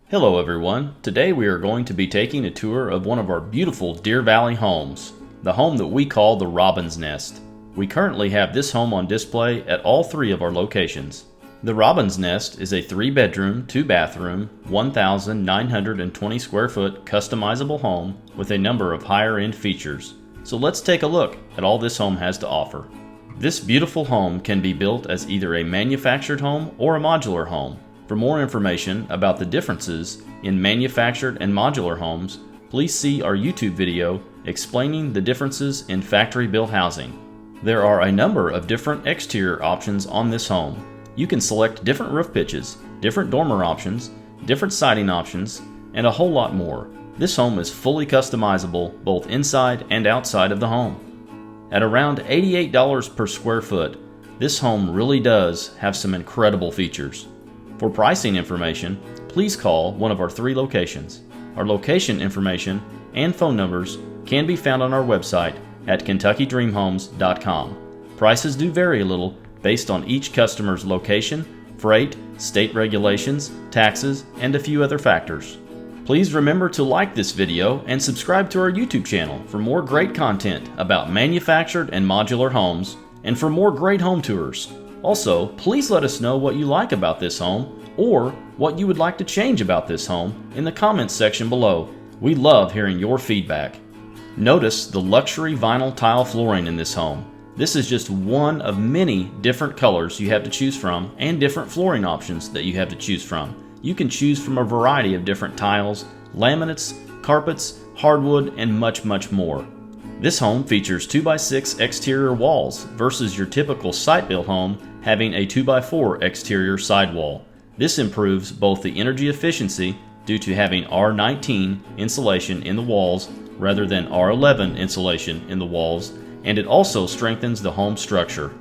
Hello everyone. Today we are going to be taking a tour of one of our beautiful Deer Valley homes, the home that we call the Robin's Nest. We currently have this home on display at all three of our locations. The Robin's Nest is a 3-bedroom, 2-bathroom, 1,920 square foot customizable home with a number of higher end features. So let's take a look at all this home has to offer. This beautiful home can be built as either a manufactured home or a modular home. For more information about the differences in manufactured and modular homes, please see our YouTube video explaining the differences in factory-built housing. There are a number of different exterior options on this home. You can select different roof pitches, different dormer options, different siding options, and a whole lot more. This home is fully customizable both inside and outside of the home. At around $88 per square foot, this home really does have some incredible features. For pricing information, please call one of our 3 locations. Our location information and phone numbers can be found on our website at KentuckyDreamHomes.com. Prices do vary a little based on each customer's location, freight, state regulations, taxes, and a few other factors. Please remember to like this video and subscribe to our YouTube channel for more great content about manufactured and modular homes and for more great home tours. Also, please let us know what you like about this home or what you would like to change about this home in the comments section below. We love hearing your feedback. Notice the luxury vinyl tile flooring in this home. This is just one of many different colors you have to choose from and different flooring options that you have to choose from. You can choose from a variety of different tiles, laminates, carpets, hardwood, and much more. This home features 2x6 exterior walls versus your typical site-built home having a 2x4 exterior sidewall. This improves both the energy efficiency due to having R19 insulation in the walls rather than R11 insulation in the walls, and it also strengthens the home structure.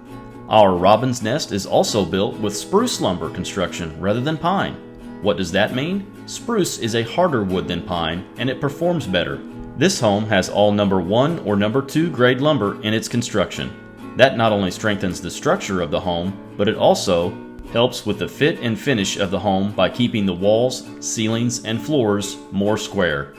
Our Robin's Nest is also built with spruce lumber construction rather than pine. What does that mean? Spruce is a harder wood than pine and it performs better. This home has all number 1 or number 2 grade lumber in its construction. That not only strengthens the structure of the home, but it also helps with the fit and finish of the home by keeping the walls, ceilings, and floors more square.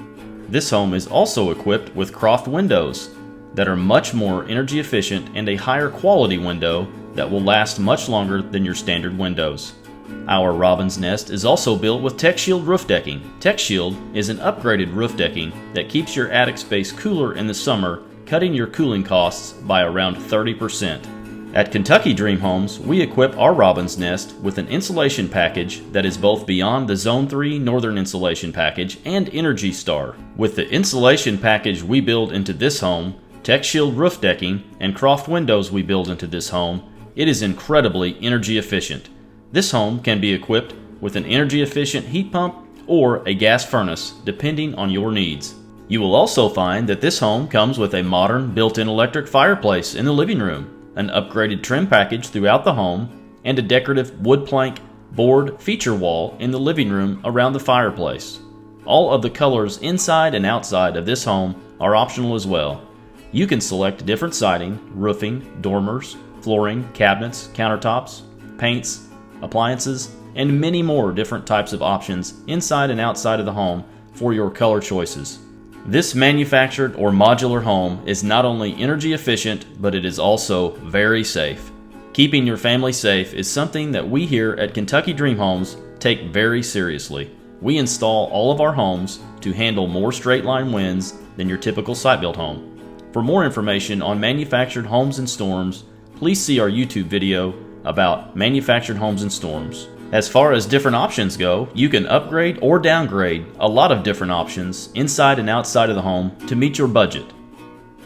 This home is also equipped with croft windows that are much more energy efficient and a higher quality window that will last much longer than your standard windows. Our Robin's Nest is also built with TechShield roof decking. TechShield is an upgraded roof decking that keeps your attic space cooler in the summer, cutting your cooling costs by around 30%. At Kentucky Dream Homes, we equip our Robin's Nest with an insulation package that is both beyond the Zone 3 Northern Insulation Package and Energy Star. With the insulation package we build into this home, TechShield roof decking, and croft windows we build into this home, it is incredibly energy efficient. This home can be equipped with an energy-efficient heat pump or a gas furnace, depending on your needs. You will also find that this home comes with a modern built-in electric fireplace in the living room, an upgraded trim package throughout the home, and a decorative wood plank board feature wall in the living room around the fireplace. All of the colors inside and outside of this home are optional as well. You can select different siding, roofing, dormers, flooring, cabinets, countertops, paints, appliances, and many more different types of options inside and outside of the home for your color choices. This manufactured or modular home is not only energy efficient, but it is also very safe. Keeping your family safe is something that we here at Kentucky Dream Homes take very seriously. We install all of our homes to handle more straight line winds than your typical site-built home. For more information on manufactured homes and storms, please see our YouTube video about manufactured homes and storms. As far as different options go, you can upgrade or downgrade a lot of different options inside and outside of the home to meet your budget.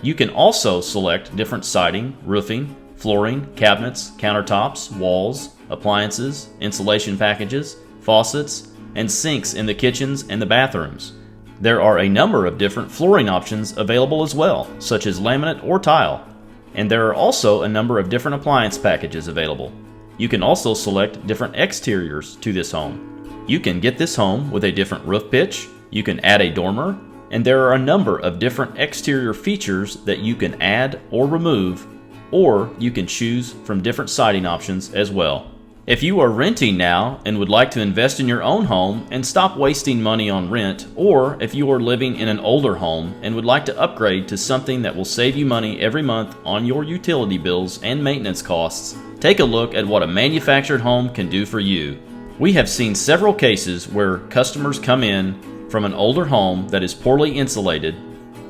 You can also select different siding, roofing, flooring, cabinets, countertops, walls, appliances, insulation packages, faucets, and sinks in the kitchens and the bathrooms. There are a number of different flooring options available as well, such as laminate or tile. And there are also a number of different appliance packages available. You can also select different exteriors to this home. You can get this home with a different roof pitch, you can add a dormer, and there are a number of different exterior features that you can add or remove, or you can choose from different siding options as well. If you are renting now and would like to invest in your own home and stop wasting money on rent, or if you are living in an older home and would like to upgrade to something that will save you money every month on your utility bills and maintenance costs, take a look at what a manufactured home can do for you. We have seen several cases where customers come in from an older home that is poorly insulated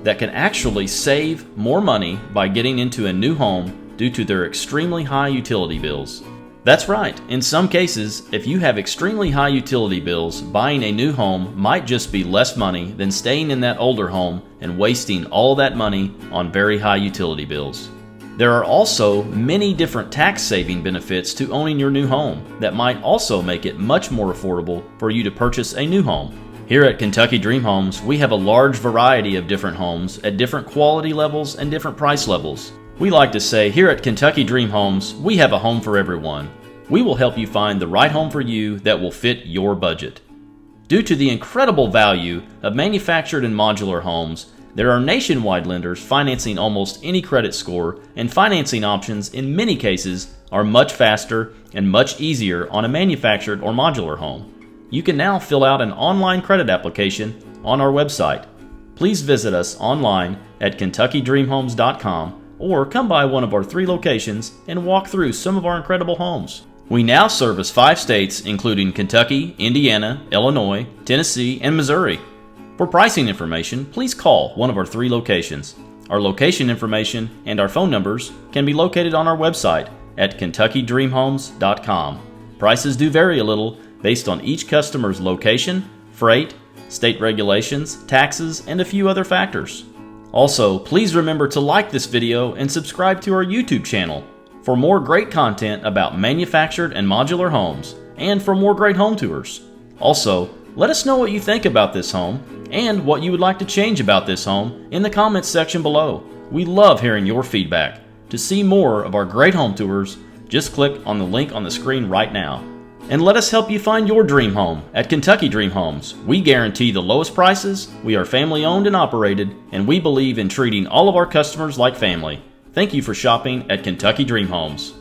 that can actually save more money by getting into a new home due to their extremely high utility bills. That's right, in some cases, if you have extremely high utility bills, buying a new home might just be less money than staying in that older home and wasting all that money on very high utility bills. There are also many different tax saving benefits to owning your new home that might also make it much more affordable for you to purchase a new home. Here at Kentucky Dream Homes, we have a large variety of different homes at different quality levels and different price levels. We like to say here at Kentucky Dream Homes, we have a home for everyone. We will help you find the right home for you that will fit your budget. Due to the incredible value of manufactured and modular homes, there are nationwide lenders financing almost any credit score, and financing options in many cases are much faster and much easier on a manufactured or modular home. You can now fill out an online credit application on our website. Please visit us online at KentuckyDreamHomes.com or come by one of our 3 locations and walk through some of our incredible homes. We now service 5 states including Kentucky, Indiana, Illinois, Tennessee, and Missouri. For pricing information, please call one of our 3 locations. Our location information and our phone numbers can be located on our website at KentuckyDreamHomes.com. Prices do vary a little based on each customer's location, freight, state regulations, taxes, and a few other factors. Also, please remember to like this video and subscribe to our YouTube channel for more great content about manufactured and modular homes and for more great home tours. Also, let us know what you think about this home and what you would like to change about this home in the comments section below. We love hearing your feedback. To see more of our great home tours, just click on the link on the screen right now. And let us help you find your dream home at Kentucky Dream Homes. We guarantee the lowest prices, we are family owned and operated, and we believe in treating all of our customers like family. Thank you for shopping at Kentucky Dream Homes.